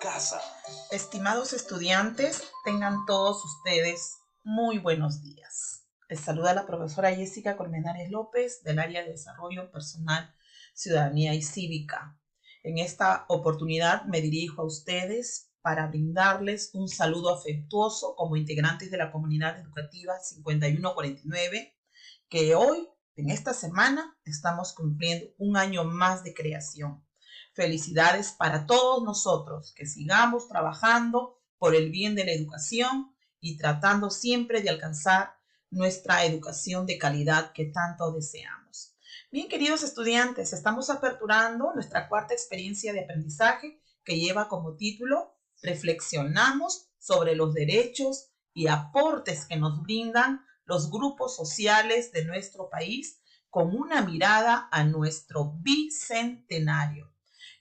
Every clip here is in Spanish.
casa. Estimados estudiantes, tengan todos ustedes muy buenos días. Les saluda la profesora Jessica Colmenares López del área de Desarrollo Personal, Ciudadanía y Cívica. En esta oportunidad me dirijo a ustedes para brindarles un saludo afectuoso como integrantes de la comunidad educativa 5149, que hoy, en esta semana, estamos cumpliendo un año más de creación. Felicidades para todos nosotros, que sigamos trabajando por el bien de la educación y tratando siempre de alcanzar nuestra educación de calidad que tanto deseamos. Bien, queridos estudiantes, estamos aperturando nuestra cuarta experiencia de aprendizaje que lleva como título Reflexionamos sobre los derechos y aportes que nos brindan los grupos sociales de nuestro país con una mirada a nuestro bicentenario.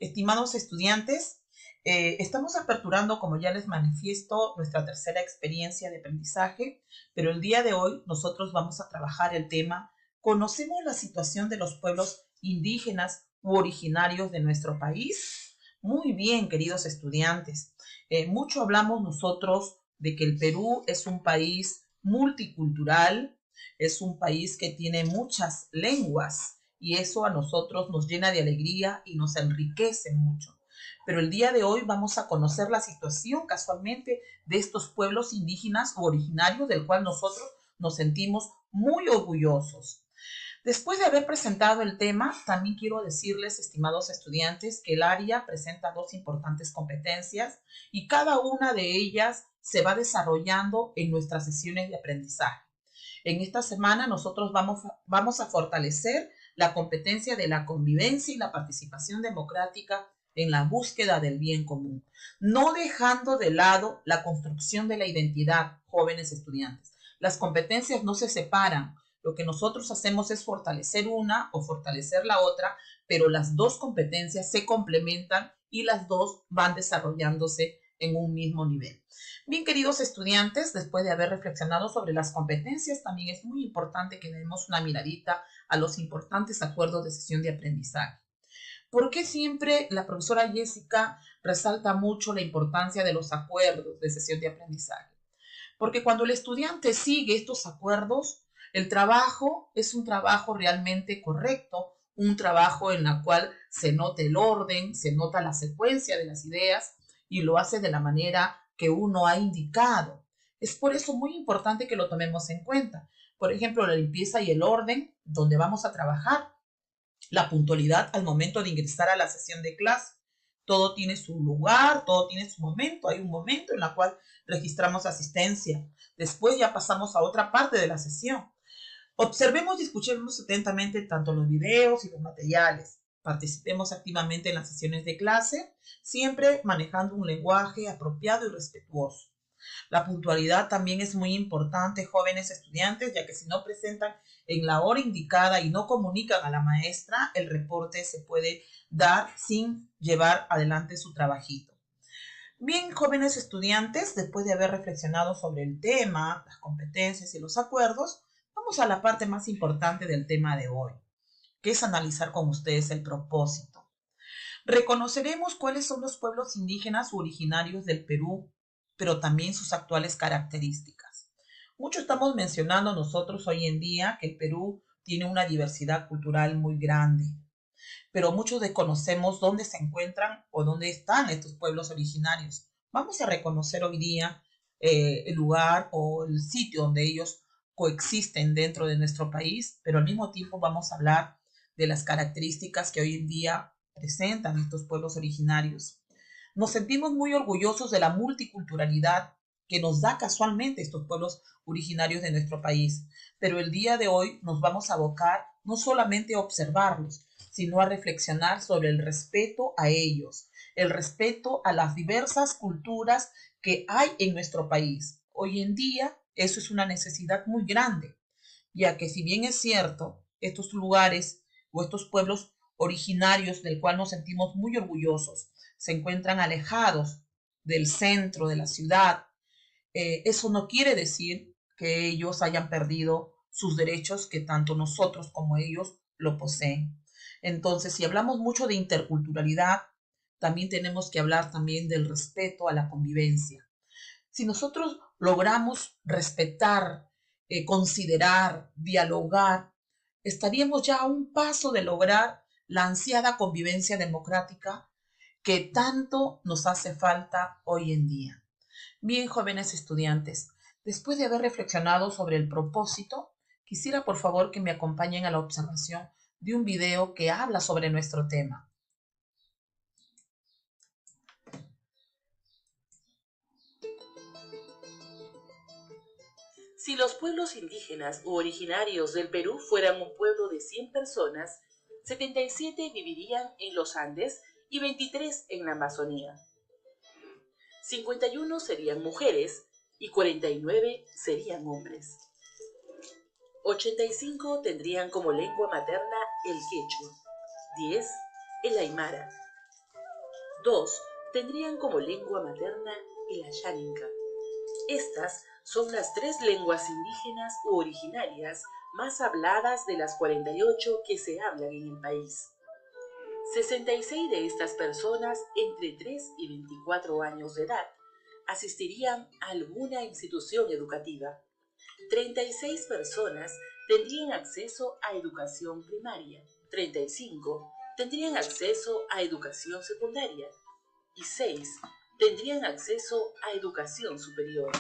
Estimados estudiantes, estamos aperturando, como ya les manifiesto, nuestra tercera experiencia de aprendizaje, pero el día de hoy nosotros vamos a trabajar el tema ¿Conocemos la situación de los pueblos indígenas u originarios de nuestro país? Muy bien, queridos estudiantes. Mucho hablamos nosotros de que el Perú es un país multicultural, es un país que tiene muchas lenguas y eso a nosotros nos llena de alegría y nos enriquece mucho. Pero el día de hoy vamos a conocer la situación casualmente de estos pueblos indígenas o originarios del cual nosotros nos sentimos muy orgullosos. Después de haber presentado el tema, también quiero decirles, estimados estudiantes, que el área presenta dos importantes competencias y cada una de ellas se va desarrollando en nuestras sesiones de aprendizaje. En esta semana nosotros vamos a fortalecer la competencia de la convivencia y la participación democrática en la búsqueda del bien común, no dejando de lado la construcción de la identidad, jóvenes estudiantes. Las competencias no se separan. Lo que nosotros hacemos es fortalecer una o fortalecer la otra, pero las dos competencias se complementan y las dos van desarrollándose en un mismo nivel. Bien, queridos estudiantes, después de haber reflexionado sobre las competencias, también es muy importante que demos una miradita a los importantes acuerdos de sesión de aprendizaje. ¿Por qué siempre la profesora Jessica resalta mucho la importancia de los acuerdos de sesión de aprendizaje? Porque cuando el estudiante sigue estos acuerdos, el trabajo es un trabajo realmente correcto, un trabajo en el cual se nota el orden, se nota la secuencia de las ideas y lo hace de la manera que uno ha indicado. Es por eso muy importante que lo tomemos en cuenta. Por ejemplo, la limpieza y el orden, donde vamos a trabajar, la puntualidad al momento de ingresar a la sesión de clase. Todo tiene su lugar, todo tiene su momento. Hay un momento en el cual registramos asistencia. Después ya pasamos a otra parte de la sesión. Observemos y escuchemos atentamente tanto los videos y los materiales. Participemos activamente en las sesiones de clase, siempre manejando un lenguaje apropiado y respetuoso. La puntualidad también es muy importante, jóvenes estudiantes, ya que si no presentan en la hora indicada y no comunican a la maestra, el reporte se puede dar sin llevar adelante su trabajito. Bien, jóvenes estudiantes, después de haber reflexionado sobre el tema, las competencias y los acuerdos, vamos a la parte más importante del tema de hoy, que es analizar con ustedes el propósito. Reconoceremos cuáles son los pueblos indígenas u originarios del Perú, pero también sus actuales características. Mucho estamos mencionando nosotros hoy en día que el Perú tiene una diversidad cultural muy grande, pero muchos desconocemos dónde se encuentran o dónde están estos pueblos originarios. Vamos a reconocer hoy día el lugar o el sitio donde ellos coexisten dentro de nuestro país, pero al mismo tiempo vamos a hablar de las características que hoy en día presentan estos pueblos originarios. Nos sentimos muy orgullosos de la multiculturalidad que nos da casualmente estos pueblos originarios de nuestro país, pero el día de hoy nos vamos a abocar no solamente a observarlos, sino a reflexionar sobre el respeto a ellos, el respeto a las diversas culturas que hay en nuestro país. Hoy en día eso es una necesidad muy grande, ya que si bien es cierto, estos lugares o estos pueblos originarios del cual nos sentimos muy orgullosos se encuentran alejados del centro de la ciudad, eso no quiere decir que ellos hayan perdido sus derechos que tanto nosotros como ellos lo poseen. Entonces, si hablamos mucho de interculturalidad, también tenemos que hablar también del respeto a la convivencia. Si nosotros logramos respetar, considerar, dialogar, estaríamos ya a un paso de lograr la ansiada convivencia democrática que tanto nos hace falta hoy en día. Bien, jóvenes estudiantes, después de haber reflexionado sobre el propósito, quisiera por favor que me acompañen a la observación de un video que habla sobre nuestro tema. Si los pueblos indígenas u originarios del Perú fueran un pueblo de 100 personas, 77 vivirían en los Andes y 23 en la Amazonía. 51 serían mujeres y 49 serían hombres. 85 tendrían como lengua materna el quechua, 10 el aymara, 2 tendrían como lengua materna el ayáninca. Estas son las 3 lenguas indígenas u originarias más habladas de las 48 que se hablan en el país. 66 de estas personas entre 3 y 24 años de edad asistirían a alguna institución educativa. 36 personas tendrían acceso a educación primaria. 35 tendrían acceso a educación secundaria. Y 6 tendrían acceso a educación superior.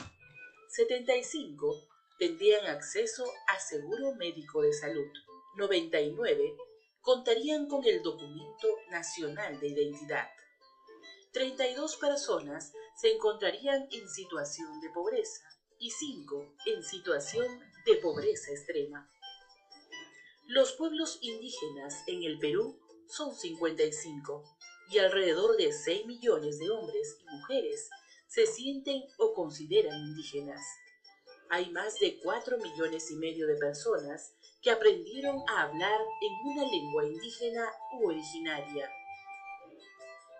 75 tendrían acceso a seguro médico de salud. 99 contarían con el documento nacional de identidad. 32 personas se encontrarían en situación de pobreza y 5 en situación de pobreza extrema. Los pueblos indígenas en el Perú son 55 y alrededor de 6 millones de hombres y mujeres se sienten o consideran indígenas. Hay más de 4,5 millones de personas que aprendieron a hablar en una lengua indígena u originaria.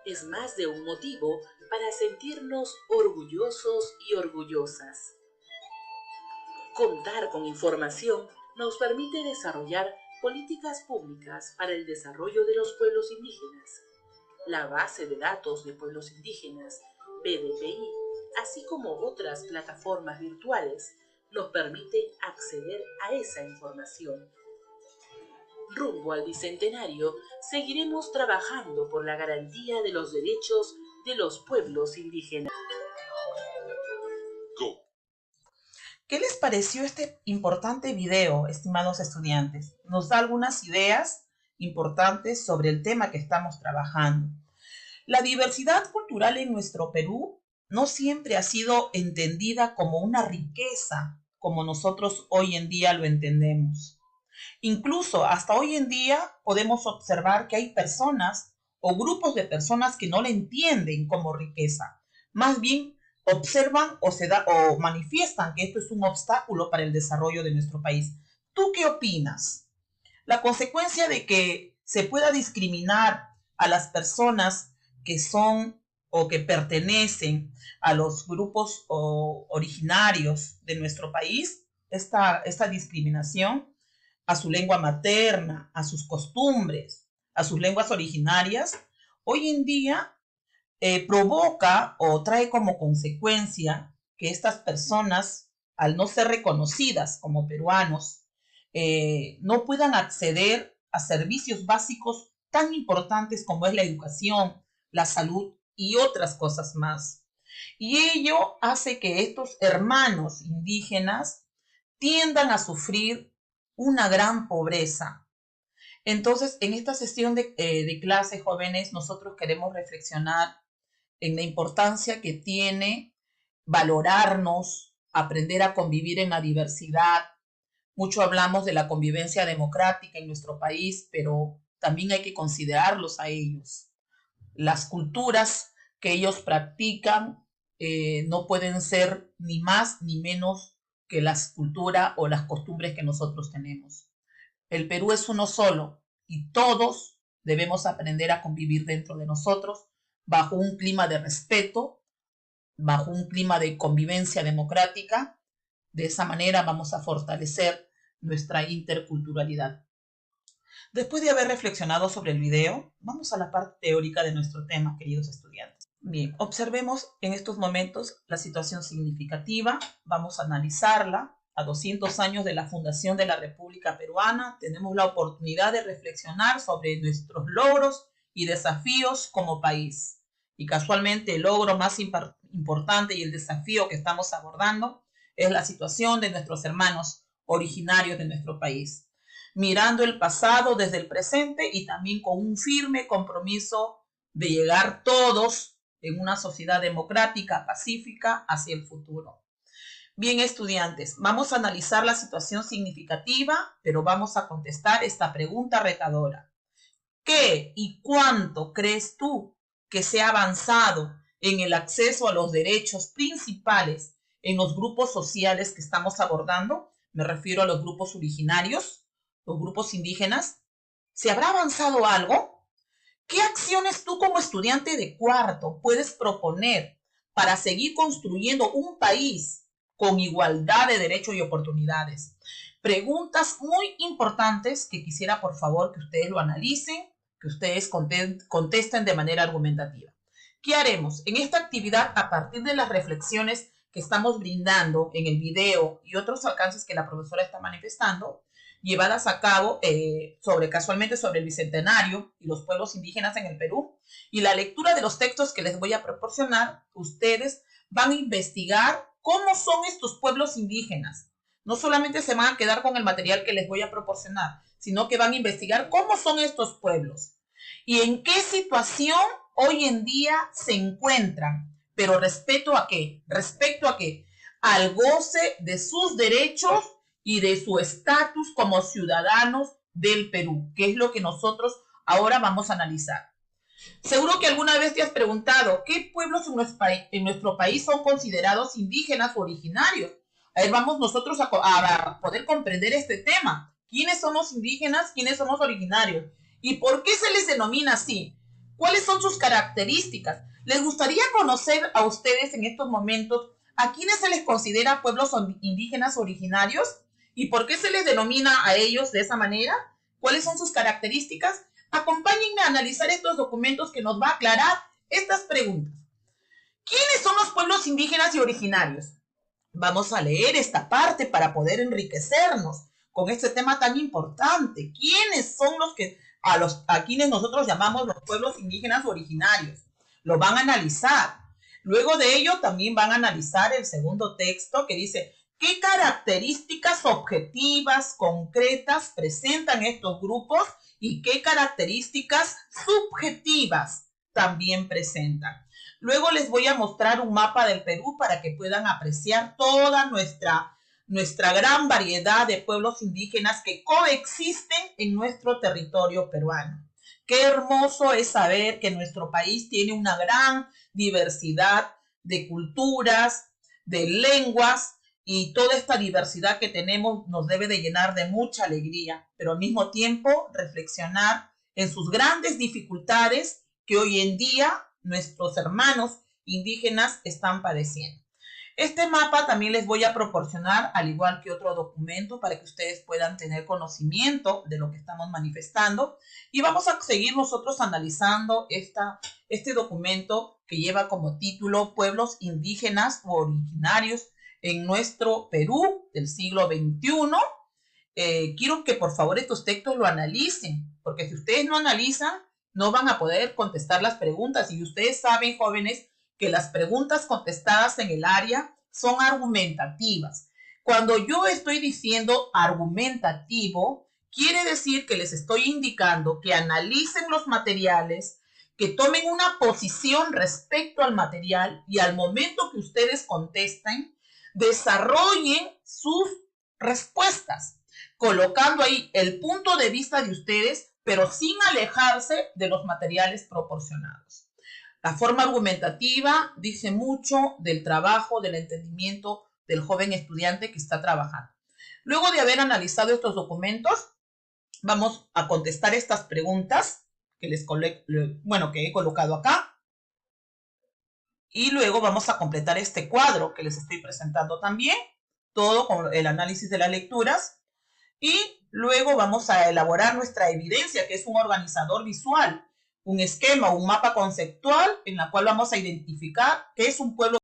Es más de un motivo para sentirnos orgullosos y orgullosas. Contar con información nos permite desarrollar políticas públicas para el desarrollo de los pueblos indígenas. La base de datos de pueblos indígenas, BDPI, así como otras plataformas virtuales, nos permiten acceder a esa información. Rumbo al Bicentenario, seguiremos trabajando por la garantía de los derechos de los pueblos indígenas. ¿Qué les pareció este importante video, estimados estudiantes? Nos da algunas ideas importantes sobre el tema que estamos trabajando. La diversidad cultural en nuestro Perú no siempre ha sido entendida como una riqueza, como nosotros hoy en día lo entendemos. Incluso hasta hoy en día podemos observar que hay personas o grupos de personas que no la entienden como riqueza. Más bien observan o manifiestan que esto es un obstáculo para el desarrollo de nuestro país. ¿Tú qué opinas? La consecuencia de que se pueda discriminar a las personas que son o que pertenecen a los grupos originarios de nuestro país, esta discriminación a su lengua materna, a sus costumbres, a sus lenguas originarias, hoy en día provoca o trae como consecuencia que estas personas, al no ser reconocidas como peruanos, no puedan acceder a servicios básicos tan importantes como es la educación, la salud y otras cosas más. Y ello hace que estos hermanos indígenas tiendan a sufrir una gran pobreza. Entonces, en esta sesión de clase, jóvenes, nosotros queremos reflexionar en la importancia que tiene valorarnos, aprender a convivir en la diversidad. Mucho hablamos de la convivencia democrática en nuestro país, pero también hay que considerarlos a ellos. Las culturas que ellos practican no pueden ser ni más ni menos que la cultura o las costumbres que nosotros tenemos. El Perú es uno solo y todos debemos aprender a convivir dentro de nosotros bajo un clima de respeto, bajo un clima de convivencia democrática. De esa manera vamos a fortalecer nuestra interculturalidad. Después de haber reflexionado sobre el video, vamos a la parte teórica de nuestro tema, queridos estudiantes. Bien, observemos en estos momentos la situación significativa, vamos a analizarla. A 200 años de la fundación de la República Peruana, tenemos la oportunidad de reflexionar sobre nuestros logros y desafíos como país. Y casualmente el logro más importante y el desafío que estamos abordando es la situación de nuestros hermanos originarios de nuestro país, mirando el pasado desde el presente y también con un firme compromiso de llegar todos en una sociedad democrática, pacífica, hacia el futuro. Bien, estudiantes, vamos a analizar la situación significativa, pero vamos a contestar esta pregunta retadora. ¿Qué y cuánto crees tú que se ha avanzado en el acceso a los derechos principales en los grupos sociales que estamos abordando? Me refiero a los grupos originarios, los grupos indígenas. ¿Se habrá avanzado algo? ¿Qué acciones tú como estudiante de cuarto puedes proponer para seguir construyendo un país con igualdad de derechos y oportunidades? Preguntas muy importantes que quisiera por favor que ustedes lo analicen, que ustedes contesten de manera argumentativa. ¿Qué haremos? En esta actividad, a partir de las reflexiones que estamos brindando en el video y otros alcances que la profesora está manifestando, llevadas a cabo casualmente sobre el Bicentenario y los pueblos indígenas en el Perú, y la lectura de los textos que les voy a proporcionar, ustedes van a investigar cómo son estos pueblos indígenas. No solamente se van a quedar con el material que les voy a proporcionar, sino que van a investigar cómo son estos pueblos y en qué situación hoy en día se encuentran. Pero ¿respecto a qué? Respecto a qué? Al goce de sus derechos y de su estatus como ciudadanos del Perú, que es lo que nosotros ahora vamos a analizar. Seguro que alguna vez te has preguntado qué pueblos en nuestro país son considerados indígenas o originarios. A ver, vamos nosotros a poder comprender este tema. ¿Quiénes somos indígenas? ¿Quiénes somos originarios? ¿Y por qué se les denomina así? ¿Cuáles son sus características? ¿Les gustaría conocer a ustedes en estos momentos a quiénes se les considera pueblos indígenas originarios? ¿Y por qué se les denomina a ellos de esa manera? ¿Cuáles son sus características? Acompáñenme a analizar estos documentos que nos va a aclarar estas preguntas. ¿Quiénes son los pueblos indígenas y originarios? Vamos a leer esta parte para poder enriquecernos con este tema tan importante. ¿Quiénes son los que a quienes nosotros llamamos los pueblos indígenas originarios? Lo van a analizar. Luego de ello también van a analizar el segundo texto que dice ¿qué características objetivas, concretas presentan estos grupos y qué características subjetivas también presentan? Luego les voy a mostrar un mapa del Perú para que puedan apreciar toda nuestra gran variedad de pueblos indígenas que coexisten en nuestro territorio peruano. Qué hermoso es saber que nuestro país tiene una gran diversidad de culturas, de lenguas, y toda esta diversidad que tenemos nos debe de llenar de mucha alegría, pero al mismo tiempo reflexionar en sus grandes dificultades que hoy en día nuestros hermanos indígenas están padeciendo. Este mapa también les voy a proporcionar, al igual que otro documento, para que ustedes puedan tener conocimiento de lo que estamos manifestando. Y vamos a seguir nosotros analizando este documento que lleva como título Pueblos indígenas o originarios en nuestro Perú del siglo XXI. Quiero que por favor estos textos lo analicen, porque si ustedes no analizan, no van a poder contestar las preguntas. Y ustedes saben, jóvenes, que las preguntas contestadas en el área son argumentativas. Cuando yo estoy diciendo argumentativo, quiere decir que les estoy indicando que analicen los materiales, que tomen una posición respecto al material y al momento que ustedes contesten, desarrollen sus respuestas, colocando ahí el punto de vista de ustedes, pero sin alejarse de los materiales proporcionados. La forma argumentativa dice mucho del trabajo, del entendimiento del joven estudiante que está trabajando. Luego de haber analizado estos documentos, vamos a contestar estas preguntas que he colocado acá. Y luego vamos a completar este cuadro que les estoy presentando también, todo con el análisis de las lecturas. Y luego vamos a elaborar nuestra evidencia, que es un organizador visual, un esquema, un mapa conceptual en la cual vamos a identificar qué es un pueblo